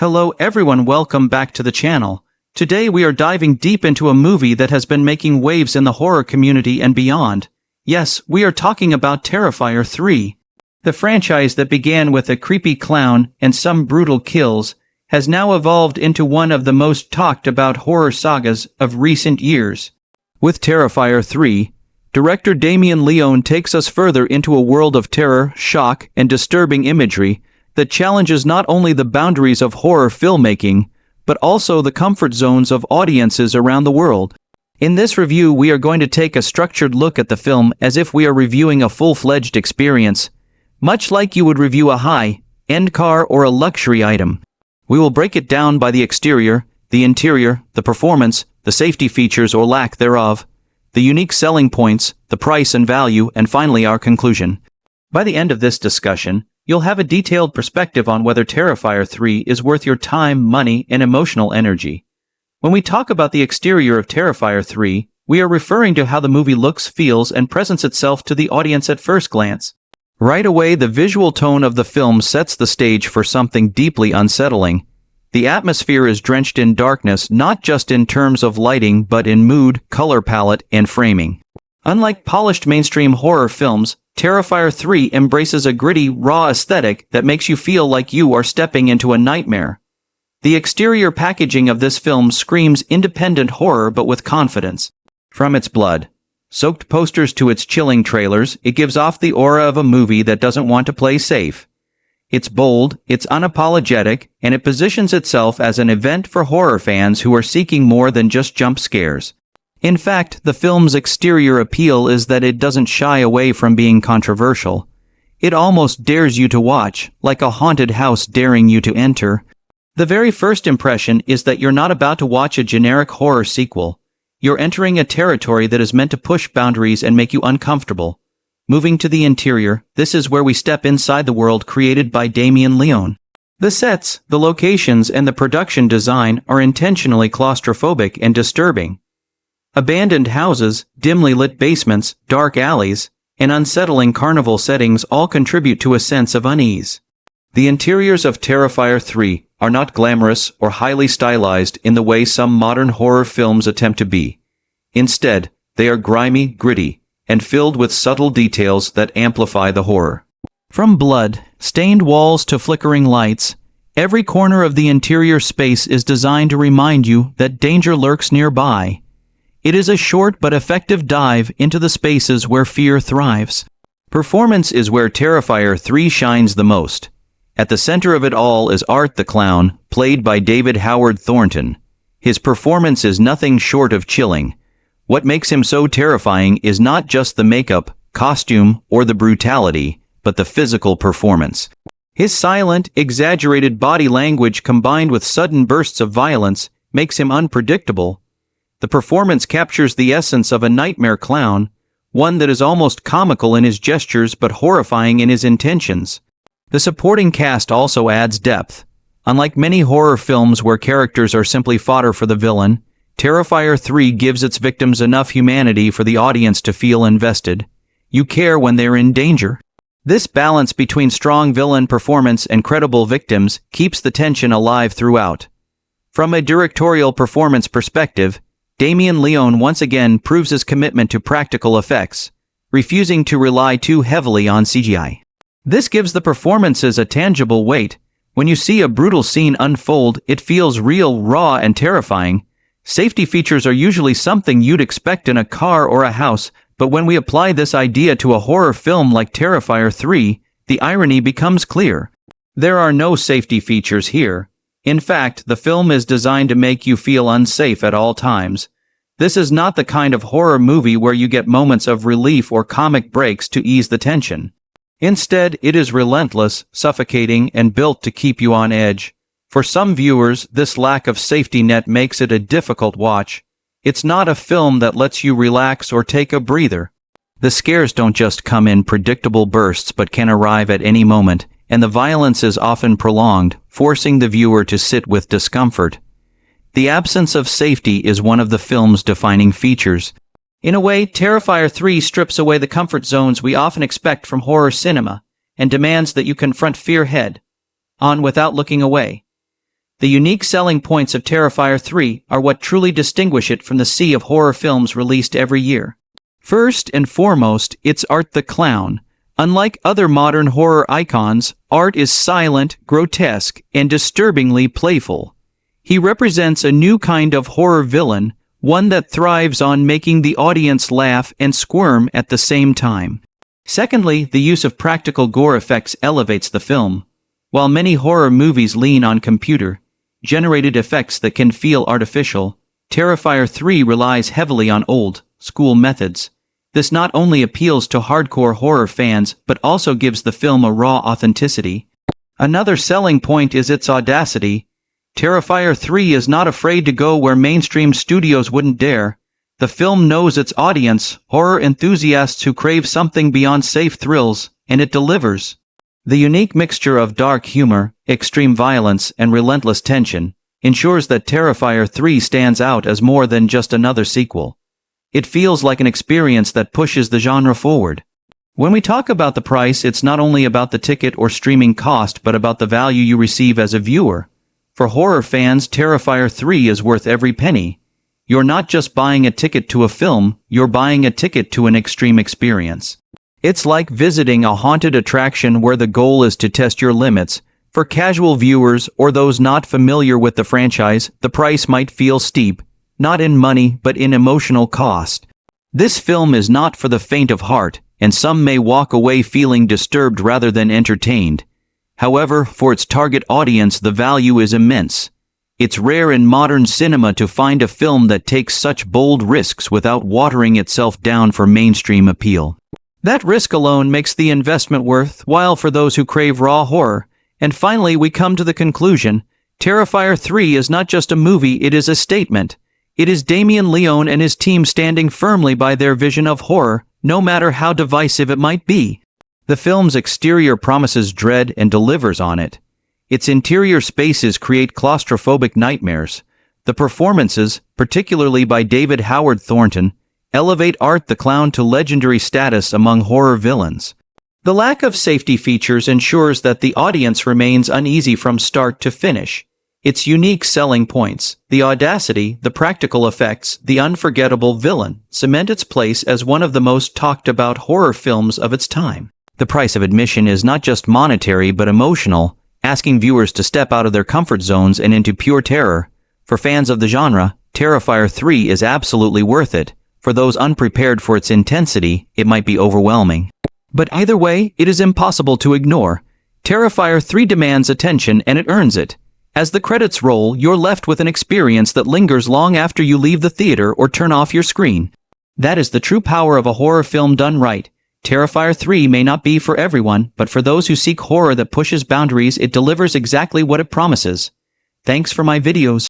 Hello everyone, welcome back to the channel. Today we are diving deep into a movie that has been making waves in the horror community and beyond. Yes, we are talking about Terrifier 3. The franchise that began with a creepy clown and some brutal kills has now evolved into one of the most talked about horror sagas of recent years. With Terrifier 3, director Damien Leone takes us further into a world of terror, shock, and disturbing imagery that challenges not only the boundaries of horror filmmaking, but also the comfort zones of audiences around the world. In this review, we are going to take a structured look at the film as if we are reviewing a full-fledged experience, much like you would review a high-end car or a luxury item. We will break it down by the exterior, the interior, the performance, the safety features or lack thereof, the unique selling points, the price and value, and finally our conclusion. By the end of this discussion, you'll have a detailed perspective on whether Terrifier 3 is worth your time, money, and emotional energy. When we talk about the exterior of Terrifier 3, we are referring to how the movie looks, feels, and presents itself to the audience at first glance. Right away, the visual tone of the film sets the stage for something deeply unsettling. The atmosphere is drenched in darkness, not just in terms of lighting, but in mood, color palette, and framing. Unlike polished mainstream horror films, Terrifier 3 embraces a gritty, raw aesthetic that makes you feel like you are stepping into a nightmare. The exterior packaging of this film screams independent horror but with confidence. From its blood-soaked posters to its chilling trailers, it gives off the aura of a movie that doesn't want to play safe. It's bold, it's unapologetic, and it positions itself as an event for horror fans who are seeking more than just jump scares. In fact, the film's exterior appeal is that it doesn't shy away from being controversial. It almost dares you to watch, like a haunted house daring you to enter. The very first impression is that you're not about to watch a generic horror sequel. You're entering a territory that is meant to push boundaries and make you uncomfortable. Moving to the interior, this is where we step inside the world created by Damien Leone. The sets, the locations, and the production design are intentionally claustrophobic and disturbing. Abandoned houses, dimly lit basements, dark alleys, and unsettling carnival settings all contribute to a sense of unease. The interiors of Terrifier 3 are not glamorous or highly stylized in the way some modern horror films attempt to be. Instead, they are grimy, gritty, and filled with subtle details that amplify the horror. From blood-stained walls to flickering lights, every corner of the interior space is designed to remind you that danger lurks nearby. It is a short but effective dive into the spaces where fear thrives. Performance is where Terrifier 3 shines the most. At the center of it all is Art the Clown, played by David Howard Thornton. His performance is nothing short of chilling. What makes him so terrifying is not just the makeup, costume, or the brutality, but the physical performance. His silent, exaggerated body language combined with sudden bursts of violence makes him unpredictable. The performance captures the essence of a nightmare clown, one that is almost comical in his gestures but horrifying in his intentions. The supporting cast also adds depth. Unlike many horror films where characters are simply fodder for the villain, Terrifier 3 gives its victims enough humanity for the audience to feel invested. You care when they're in danger. This balance between strong villain performance and credible victims keeps the tension alive throughout. From a directorial performance perspective, Damien Leone once again proves his commitment to practical effects, refusing to rely too heavily on CGI. This gives the performances a tangible weight. When you see a brutal scene unfold, it feels real, raw, and terrifying. Safety features are usually something you'd expect in a car or a house, but when we apply this idea to a horror film like Terrifier 3, the irony becomes clear. There are no safety features here. In fact, the film is designed to make you feel unsafe at all times. This is not the kind of horror movie where you get moments of relief or comic breaks to ease the tension. Instead, it is relentless, suffocating, and built to keep you on edge. For some viewers, this lack of safety net makes it a difficult watch. It's not a film that lets you relax or take a breather. The scares don't just come in predictable bursts but can arrive at any moment, and the violence is often prolonged, forcing the viewer to sit with discomfort. The absence of safety is one of the film's defining features. In a way, Terrifier 3 strips away the comfort zones we often expect from horror cinema, and demands that you confront fear head-on without looking away. The unique selling points of Terrifier 3 are what truly distinguish it from the sea of horror films released every year. First and foremost, it's Art the Clown. Unlike other modern horror icons, Art is silent, grotesque, and disturbingly playful. He represents a new kind of horror villain, one that thrives on making the audience laugh and squirm at the same time. Secondly, the use of practical gore effects elevates the film. While many horror movies lean on computer-generated effects that can feel artificial, Terrifier 3 relies heavily on old-school methods. This not only appeals to hardcore horror fans but also gives the film a raw authenticity. Another selling point is its audacity. Terrifier 3 is not afraid to go where mainstream studios wouldn't dare. The film knows its audience, horror enthusiasts who crave something beyond safe thrills, and it delivers. The unique mixture of dark humor, extreme violence, and relentless tension ensures that Terrifier 3 stands out as more than just another sequel. It feels like an experience that pushes the genre forward. When we talk about the price, it's not only about the ticket or streaming cost but about the value you receive as a viewer. For horror fans, Terrifier 3 is worth every penny. You're not just buying a ticket to a film, you're buying a ticket to an extreme experience. It's like visiting a haunted attraction where the goal is to test your limits. For casual viewers or those not familiar with the franchise, the price might feel steep, not in money but in emotional cost. This film is not for the faint of heart, and some may walk away feeling disturbed rather than entertained. However, for its target audience, the value is immense. It's rare in modern cinema to find a film that takes such bold risks without watering itself down for mainstream appeal. That risk alone makes the investment worthwhile for those who crave raw horror. And finally, we come to the conclusion. Terrifier 3 is not just a movie, it is a statement. It is Damien Leone and his team standing firmly by their vision of horror, no matter how divisive it might be. The film's exterior promises dread and delivers on it. Its interior spaces create claustrophobic nightmares. The performances, particularly by David Howard Thornton, elevate Art the Clown to legendary status among horror villains. The lack of safety features ensures that the audience remains uneasy from start to finish. Its unique selling points, the audacity, the practical effects, the unforgettable villain, cement its place as one of the most talked about horror films of its time. The price of admission is not just monetary but emotional, asking viewers to step out of their comfort zones and into pure terror. For fans of the genre, Terrifier 3 is absolutely worth it. For those unprepared for its intensity, it might be overwhelming. But either way, it is impossible to ignore. Terrifier 3 demands attention and it earns it. As the credits roll, you're left with an experience that lingers long after you leave the theater or turn off your screen. That is the true power of a horror film done right. Terrifier 3 may not be for everyone, but for those who seek horror that pushes boundaries, it delivers exactly what it promises. Thanks for my videos.